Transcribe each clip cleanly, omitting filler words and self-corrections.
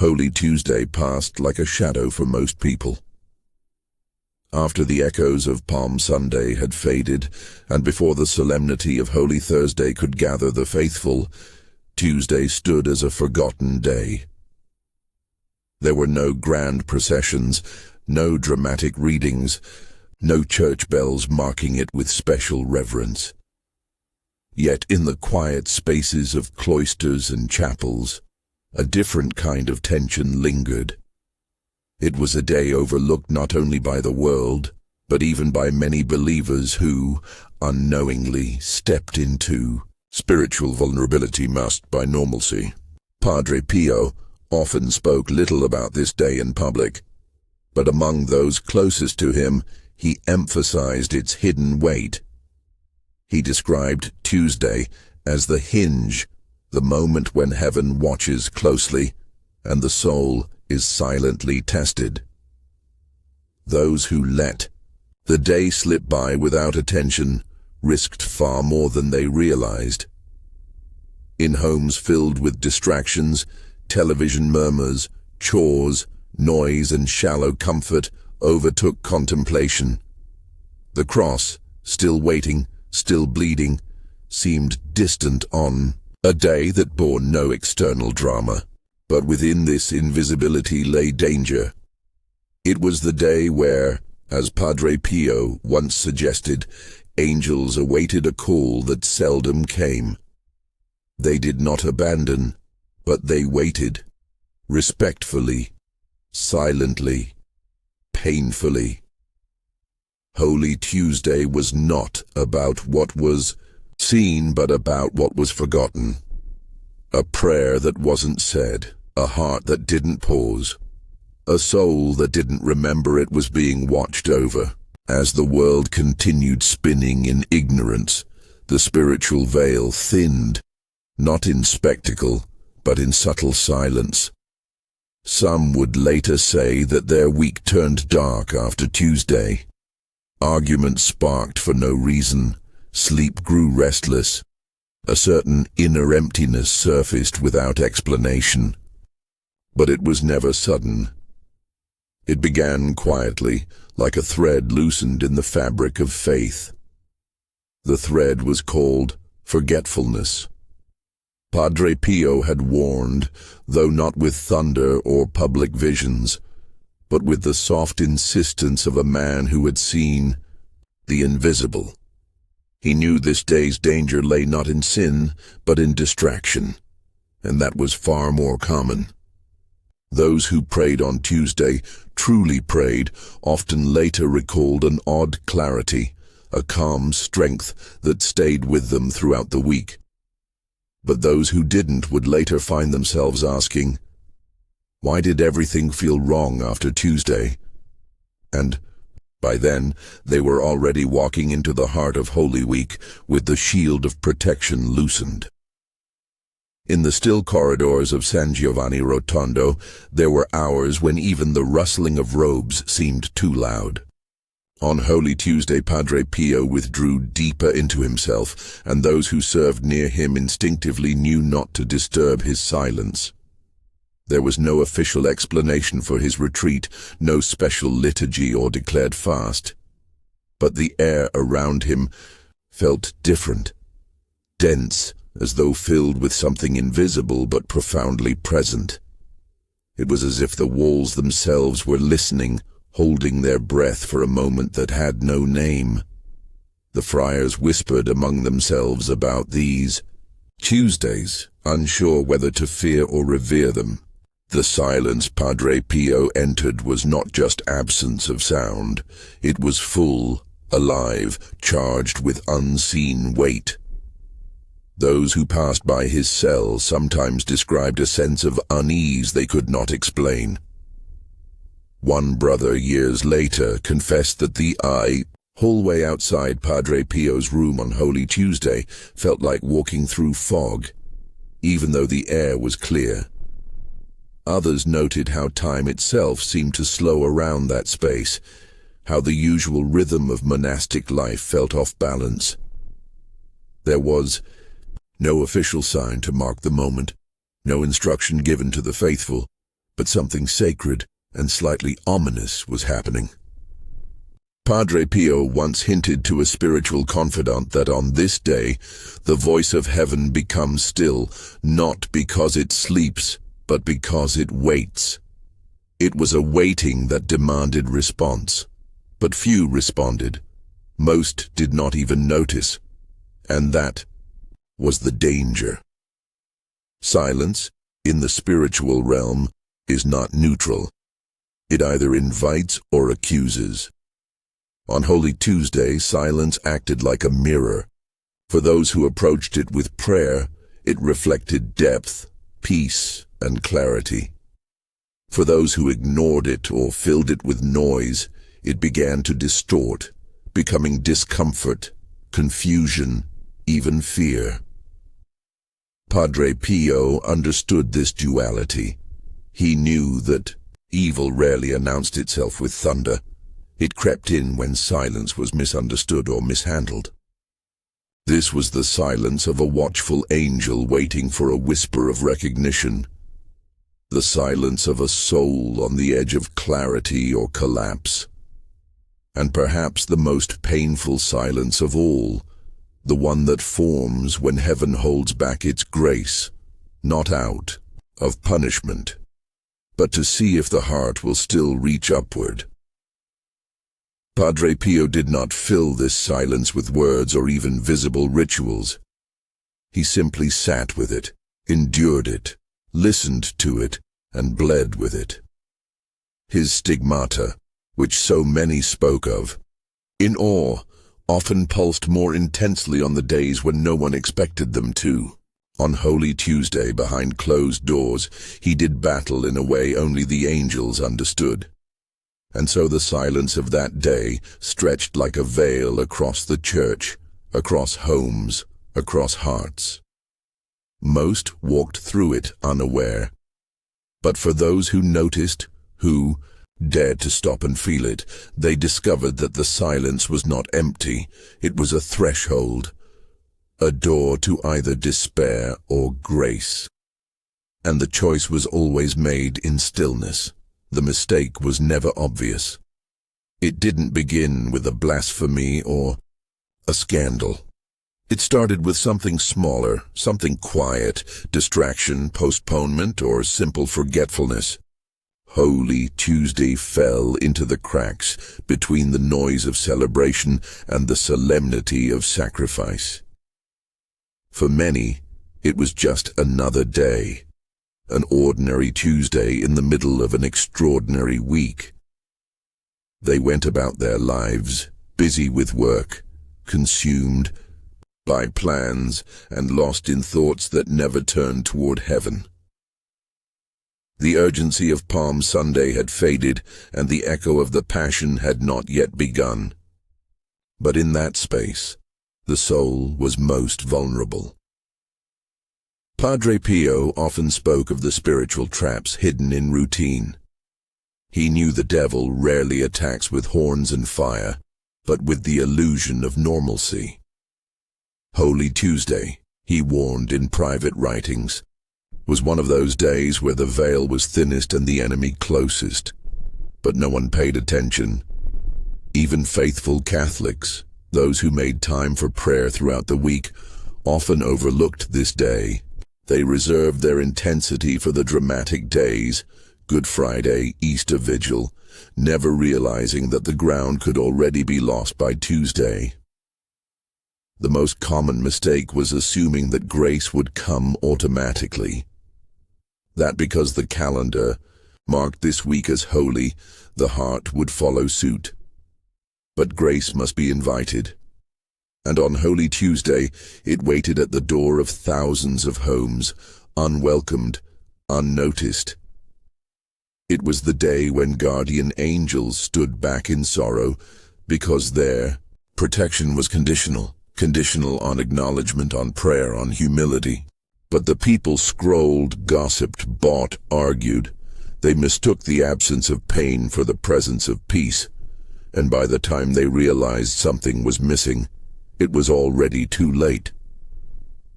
Holy Tuesday passed like a shadow for most people. After the echoes of Palm Sunday had faded, and before the solemnity of Holy Thursday could gather the faithful, Tuesday stood as a forgotten day. There were no grand processions, no dramatic readings, no church bells marking it with special reverence. Yet in the quiet spaces of cloisters and chapels, a different kind of tension lingered. It was a day overlooked not only by the world, but even by many believers who, unknowingly, stepped into spiritual vulnerability masked by normalcy. Padre Pio often spoke little about this day in public, but among those closest to him, he emphasized its hidden weight. He described Tuesday as the hinge, the moment when heaven watches closely and the soul is silently tested. Those who let the day slip by without attention risked far more than they realized. In homes filled with distractions, television murmurs, chores, noise and shallow comfort overtook contemplation. The cross, still waiting, still bleeding, seemed distant on a day that bore no external drama. But within this invisibility lay danger. It was the day where, as Padre Pio once suggested, angels awaited a call that seldom came. They did not abandon, but they waited, respectfully, silently, painfully. Holy Tuesday was not about what was seen, but about what was forgotten. A prayer that wasn't said, a heart that didn't pause, a soul that didn't remember it was being watched over. As the world continued spinning in ignorance, the spiritual veil thinned, not in spectacle, but in subtle silence. Some would later say that their week turned dark after Tuesday. Arguments sparked for no reason, sleep grew restless. A certain inner emptiness surfaced without explanation. But it was never sudden. It began quietly, like a thread loosened in the fabric of faith. The thread was called forgetfulness. Padre Pio had warned, though not with thunder or public visions, but with the soft insistence of a man who had seen the invisible. He knew this day's danger lay not in sin, but in distraction, and that was far more common. Those who prayed on Tuesday, truly prayed, often later recalled an odd clarity, a calm strength that stayed with them throughout the week. But those who didn't would later find themselves asking, why did everything feel wrong after Tuesday? And by then, they were already walking into the heart of Holy Week with the shield of protection loosened. In the still corridors of San Giovanni Rotondo, there were hours when even the rustling of robes seemed too loud. On Holy Tuesday, Padre Pio withdrew deeper into himself, and those who served near him instinctively knew not to disturb his silence. There was no official explanation for his retreat, no special liturgy or declared fast. But the air around him felt different, dense, as though filled with something invisible but profoundly present. It was as if the walls themselves were listening, holding their breath for a moment that had no name. The friars whispered among themselves about these Tuesdays, unsure whether to fear or revere them. The silence Padre Pio entered was not just absence of sound. It was full, alive, charged with unseen weight. Those who passed by his cell sometimes described a sense of unease they could not explain. One brother years later confessed that the hallway outside Padre Pio's room on Holy Tuesday felt like walking through fog, even though the air was clear. Others noted how time itself seemed to slow around that space, how the usual rhythm of monastic life felt off balance. There was no official sign to mark the moment, no instruction given to the faithful, but something sacred and slightly ominous was happening. Padre Pio once hinted to a spiritual confidant that on this day, the voice of heaven becomes still, not because it sleeps, but because it waits. It was a waiting that demanded response, but few responded. Most did not even notice, and that was the danger. Silence, in the spiritual realm, is not neutral. It either invites or accuses. On Holy Tuesday, silence acted like a mirror. For those who approached it with prayer, it reflected depth, peace, and clarity. For those who ignored it or filled it with noise, it began to distort, becoming discomfort, confusion, even fear. Padre Pio understood this duality. He knew that evil rarely announced itself with thunder. It crept in when silence was misunderstood or mishandled. This was the silence of a watchful angel waiting for a whisper of recognition. The silence of a soul on the edge of clarity or collapse. And perhaps the most painful silence of all, the one that forms when heaven holds back its grace, not out of punishment, but to see if the heart will still reach upward. Padre Pio did not fill this silence with words or even visible rituals. He simply sat with it, endured it, listened to it, and bled with it. His stigmata, which so many spoke of, in awe, often pulsed more intensely on the days when no one expected them to. On Holy Tuesday, behind closed doors, he did battle in a way only the angels understood. And so the silence of that day stretched like a veil across the church, across homes, across hearts. Most walked through it unaware. But for those who noticed, who dared to stop and feel it, they discovered that the silence was not empty. It was a threshold, a door to either despair or grace. And the choice was always made in stillness. The mistake was never obvious. It didn't begin with a blasphemy or a scandal. It started with something smaller, something quiet, distraction, postponement, or simple forgetfulness. Holy Tuesday fell into the cracks between the noise of celebration and the solemnity of sacrifice. For many, it was just another day. An ordinary Tuesday in the middle of an extraordinary week. They went about their lives, busy with work, consumed by plans, and lost in thoughts that never turned toward heaven. The urgency of Palm Sunday had faded, and the echo of the Passion had not yet begun. But in that space, the soul was most vulnerable. Padre Pio often spoke of the spiritual traps hidden in routine. He knew the devil rarely attacks with horns and fire, but with the illusion of normalcy. Holy Tuesday, he warned in private writings, was one of those days where the veil was thinnest and the enemy closest. But no one paid attention. Even faithful Catholics, those who made time for prayer throughout the week, often overlooked this day. They reserved their intensity for the dramatic days, Good Friday, Easter Vigil, never realizing that the ground could already be lost by Tuesday. The most common mistake was assuming that grace would come automatically. That because the calendar marked this week as holy, the heart would follow suit. But grace must be invited. And on Holy Tuesday, it waited at the door of thousands of homes, unwelcomed, unnoticed. It was the day when guardian angels stood back in sorrow, because their protection was conditional on acknowledgement, on prayer, on humility. But the people scrolled, gossiped, bought, argued. They mistook the absence of pain for the presence of peace, and by the time they realized something was missing, it was already too late.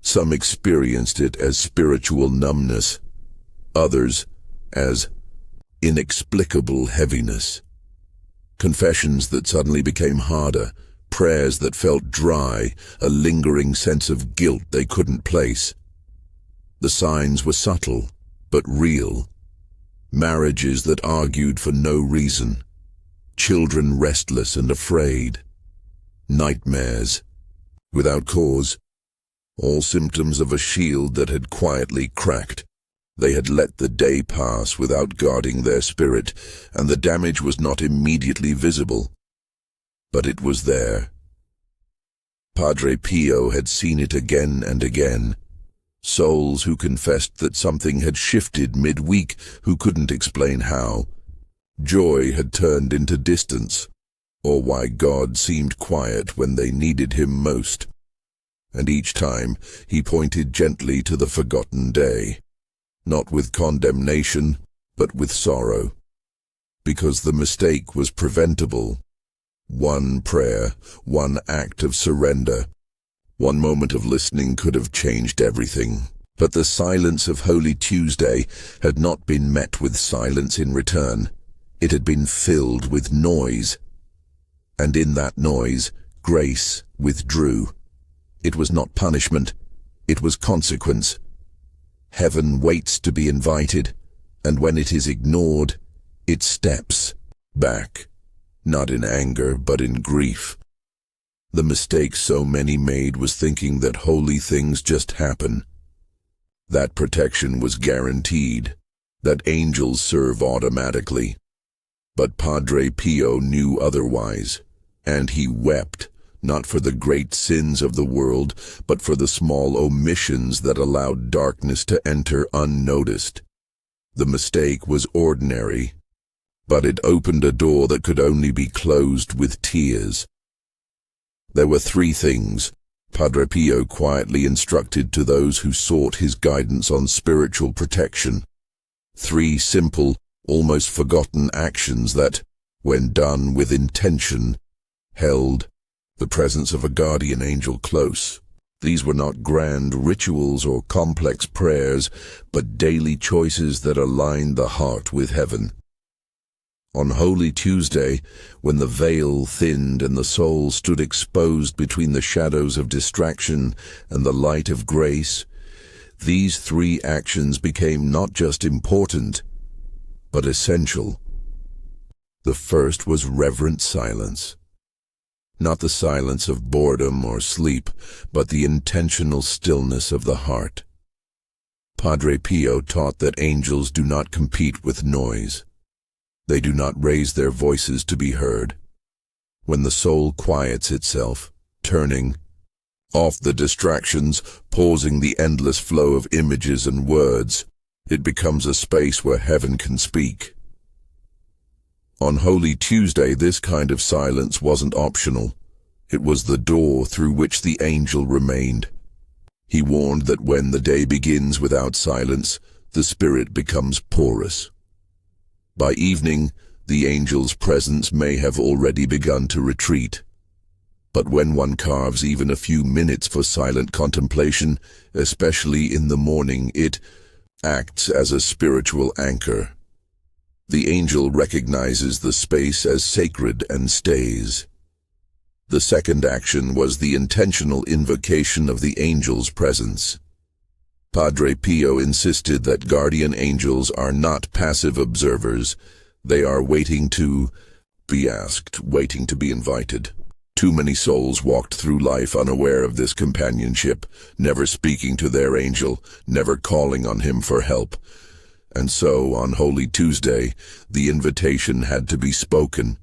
Some experienced it as spiritual numbness, others as inexplicable heaviness. Confessions that suddenly became harder, prayers that felt dry, a lingering sense of guilt they couldn't place. The signs were subtle, but real. Marriages that argued for no reason. Children restless and afraid. Nightmares, without cause. All symptoms of a shield that had quietly cracked. They had let the day pass without guarding their spirit, and the damage was not immediately visible. But it was there. Padre Pio had seen it again and again. Souls who confessed that something had shifted midweek, who couldn't explain how. Joy had turned into distance, or why God seemed quiet when they needed him most. And each time he pointed gently to the forgotten day, not with condemnation, but with sorrow. Because the mistake was preventable. One prayer, one act of surrender, one moment of listening could have changed everything. But the silence of Holy Tuesday had not been met with silence in return. It had been filled with noise. And in that noise, grace withdrew. It was not punishment, it was consequence. Heaven waits to be invited, and when it is ignored, it steps back, not in anger but in grief. The mistake so many made was thinking that holy things just happen. That protection was guaranteed, that angels serve automatically. But Padre Pio knew otherwise, and he wept, not for the great sins of the world, but for the small omissions that allowed darkness to enter unnoticed. The mistake was ordinary, but it opened a door that could only be closed with tears. There were 3 things Padre Pio quietly instructed to those who sought his guidance on spiritual protection. 3 simple, almost forgotten actions that, when done with intention, held the presence of a guardian angel close. These were not grand rituals or complex prayers, but daily choices that aligned the heart with heaven. On Holy Tuesday, when the veil thinned and the soul stood exposed between the shadows of distraction and the light of grace, these 3 actions became not just important, but essential. The first was reverent silence. Not the silence of boredom or sleep, but the intentional stillness of the heart. Padre Pio taught that angels do not compete with noise. They do not raise their voices to be heard. When the soul quiets itself, turning off the distractions, pausing the endless flow of images and words, it becomes a space where heaven can speak. On Holy Tuesday, this kind of silence wasn't optional. It was the door through which the angel remained. He warned that when the day begins without silence, the spirit becomes porous. By evening, the angel's presence may have already begun to retreat. But when one carves even a few minutes for silent contemplation, especially in the morning, it acts as a spiritual anchor. The angel recognizes the space as sacred and stays. The second action was the intentional invocation of the angel's presence. Padre Pio insisted that guardian angels are not passive observers. They are waiting to be asked, waiting to be invited. Too many souls walked through life unaware of this companionship, never speaking to their angel, never calling on him for help. And so, on Holy Tuesday, the invitation had to be spoken,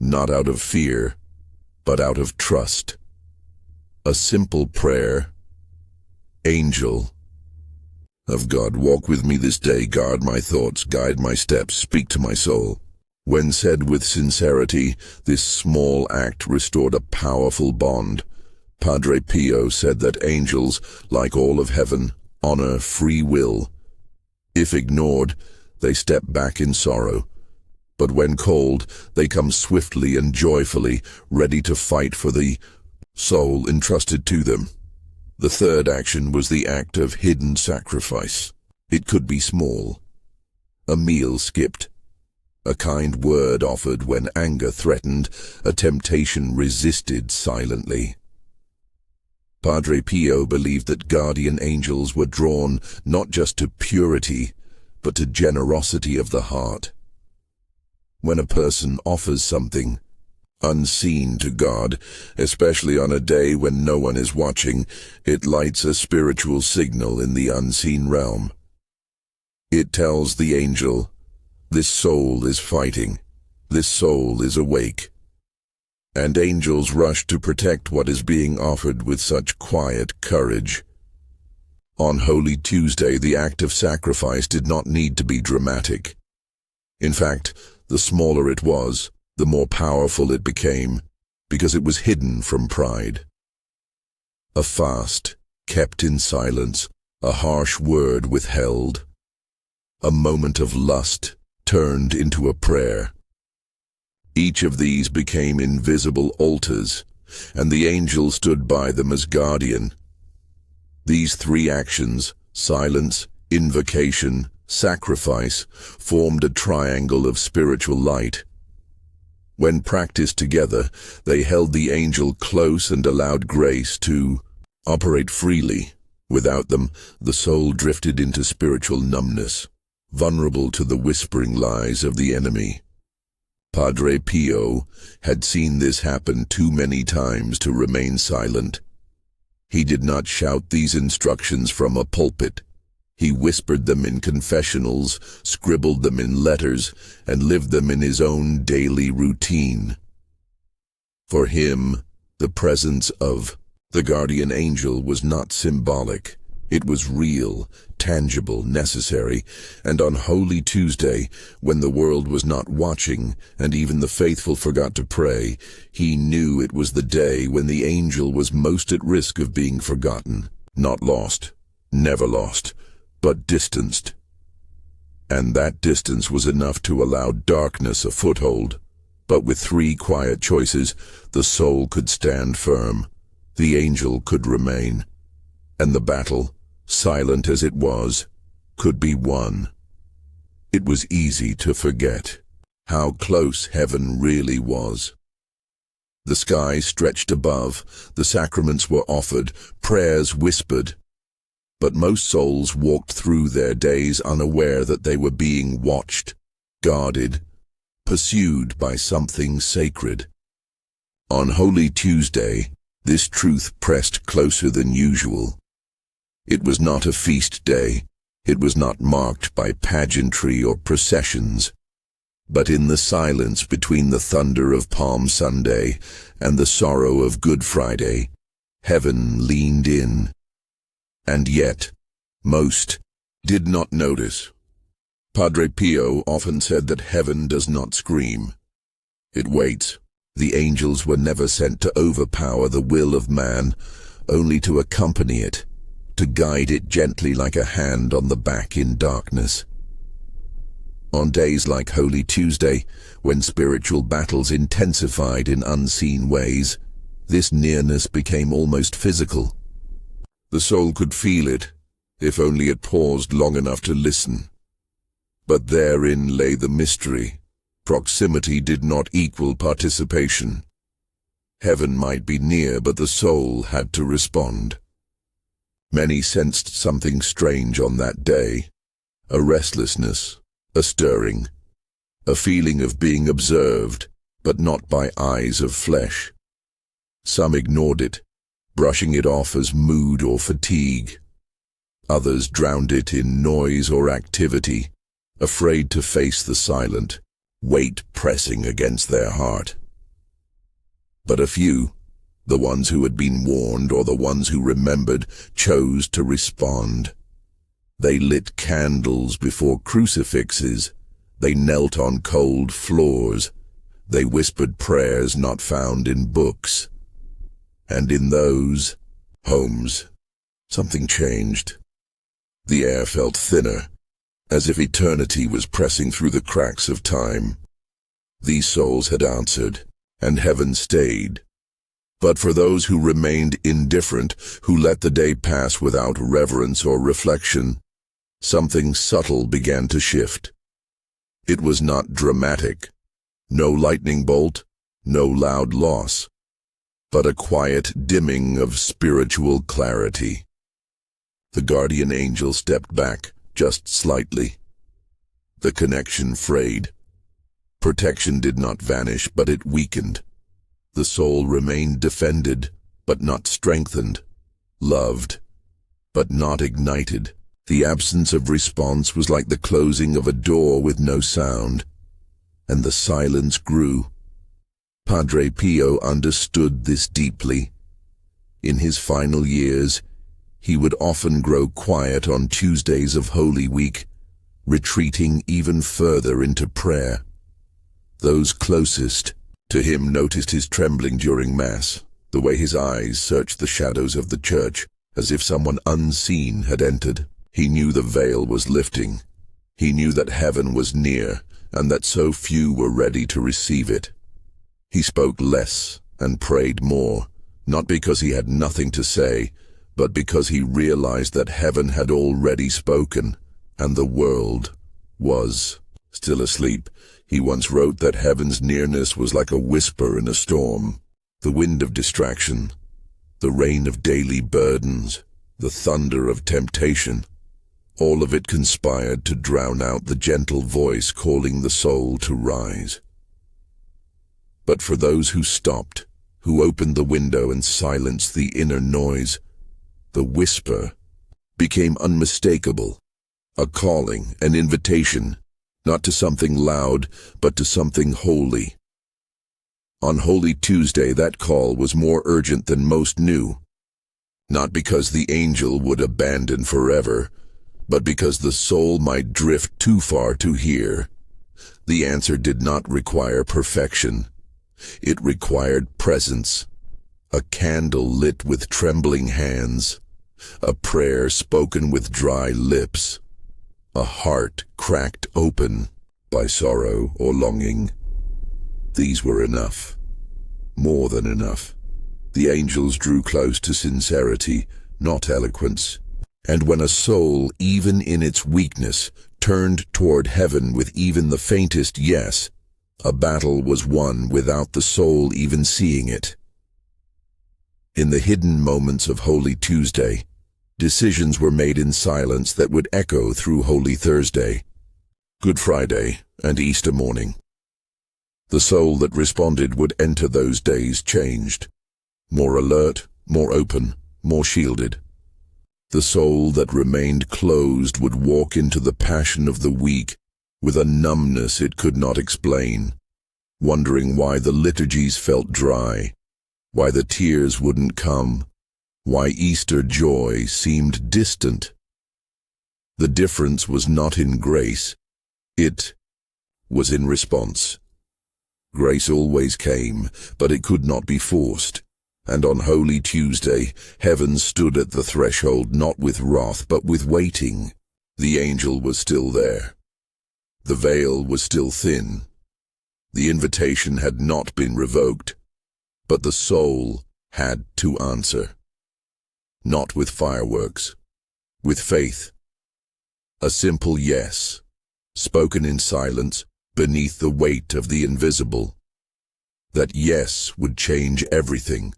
not out of fear, but out of trust. A simple prayer. Angel of God, walk with me this day, guard my thoughts, guide my steps, speak to my soul. When said with sincerity, this small act restored a powerful bond. Padre Pio said that angels, like all of heaven, honor free will. If ignored, they step back in sorrow. But when called, they come swiftly and joyfully, ready to fight for the soul entrusted to them. The third action was the act of hidden sacrifice. It could be small. A meal skipped, A kind word offered when anger threatened, a temptation resisted silently. Padre Pio believed that guardian angels were drawn not just to purity, but to generosity of the heart. When a person offers something, unseen to God, especially on a day when no one is watching, it lights a spiritual signal in the unseen realm. It tells the angel, "This soul is fighting, this soul is awake." And angels rush to protect what is being offered with such quiet courage. On Holy Tuesday, the act of sacrifice did not need to be dramatic. In fact, the smaller it was, the more powerful it became, because it was hidden from pride. A fast, kept in silence, a harsh word withheld. A moment of lust turned into a prayer. Each of these became invisible altars, and the angel stood by them as guardian. These three actions, silence, invocation, sacrifice, formed a triangle of spiritual light. When practiced together, they held the angel close and allowed grace to operate freely. Without them, the soul drifted into spiritual numbness, vulnerable to the whispering lies of the enemy. Padre Pio had seen this happen too many times to remain silent. He did not shout these instructions from a pulpit. He whispered them in confessionals, scribbled them in letters, and lived them in his own daily routine. For him, the presence of the guardian angel was not symbolic. It was real, tangible, necessary, and on Holy Tuesday, when the world was not watching, and even the faithful forgot to pray, he knew it was the day when the angel was most at risk of being forgotten, not lost, never lost, but distanced. And that distance was enough to allow darkness a foothold. But with three quiet choices, the soul could stand firm, the angel could remain, and the battle, silent as it was, could be won. It was easy to forget how close heaven really was. The sky stretched above, the sacraments were offered, prayers whispered. But most souls walked through their days unaware that they were being watched, guarded, pursued by something sacred. On Holy Tuesday, this truth pressed closer than usual. It was not a feast day. It was not marked by pageantry or processions. But in the silence between the thunder of Palm Sunday and the sorrow of Good Friday, heaven leaned in. And yet, most did not notice. Padre Pio often said that heaven does not scream. It waits. The angels were never sent to overpower the will of man, only to accompany it, to guide it gently like a hand on the back in darkness. On days like Holy Tuesday, when spiritual battles intensified in unseen ways, this nearness became almost physical. The soul could feel it, if only it paused long enough to listen. But therein lay the mystery. Proximity did not equal participation. Heaven might be near, but the soul had to respond. Many sensed something strange on that day, a restlessness, a stirring, a feeling of being observed, but not by eyes of flesh. Some ignored it, brushing it off as mood or fatigue. Others drowned it in noise or activity, afraid to face the silent, weight pressing against their heart. But a few, the ones who had been warned or the ones who remembered, chose to respond. They lit candles before crucifixes. They knelt on cold floors. They whispered prayers not found in books. And in those homes, something changed. The air felt thinner, as if eternity was pressing through the cracks of time. These souls had answered, and heaven stayed. But for those who remained indifferent, who let the day pass without reverence or reflection, something subtle began to shift. It was not dramatic. No lightning bolt, no loud loss, but a quiet dimming of spiritual clarity. The guardian angel stepped back, just slightly. The connection frayed. Protection did not vanish, but it weakened. The soul remained defended, but not strengthened. Loved, but not ignited. The absence of response was like the closing of a door with no sound, and the silence grew. Padre Pio understood this deeply. In his final years, he would often grow quiet on Tuesdays of Holy Week, retreating even further into prayer. Those closest to him noticed his trembling during Mass, the way his eyes searched the shadows of the church, as if someone unseen had entered. He knew the veil was lifting. He knew that heaven was near, and that so few were ready to receive it. He spoke less and prayed more, not because he had nothing to say, but because he realized that heaven had already spoken, and the world was still asleep. He once wrote that heaven's nearness was like a whisper in a storm, the wind of distraction, the rain of daily burdens, the thunder of temptation. All of it conspired to drown out the gentle voice calling the soul to rise. But for those who stopped, who opened the window and silenced the inner noise, the whisper became unmistakable, a calling, an invitation, not to something loud, but to something holy. On Holy Tuesday, that call was more urgent than most knew, not because the angel would abandon forever, but because the soul might drift too far to hear. The answer did not require perfection. It required presence, a candle lit with trembling hands, a prayer spoken with dry lips, a heart cracked open by sorrow or longing. These were enough, more than enough. The angels drew close to sincerity, not eloquence. And when a soul, even in its weakness, turned toward heaven with even the faintest yes, a battle was won without the soul even seeing it. In the hidden moments of Holy Tuesday, decisions were made in silence that would echo through Holy Thursday, Good Friday, and Easter morning. The soul that responded would enter those days changed, more alert, more open, more shielded. The soul that remained closed would walk into the passion of the week with a numbness it could not explain, wondering why the liturgies felt dry, why the tears wouldn't come, why Easter joy seemed distant. The difference was not in grace, it was in response. Grace always came, but it could not be forced. And on Holy Tuesday, heaven stood at the threshold not with wrath but with waiting. The angel was still there. The veil was still thin. The invitation had not been revoked, but the soul had to answer. Not with fireworks, with faith. A simple yes, spoken in silence beneath the weight of the invisible. That yes would change everything.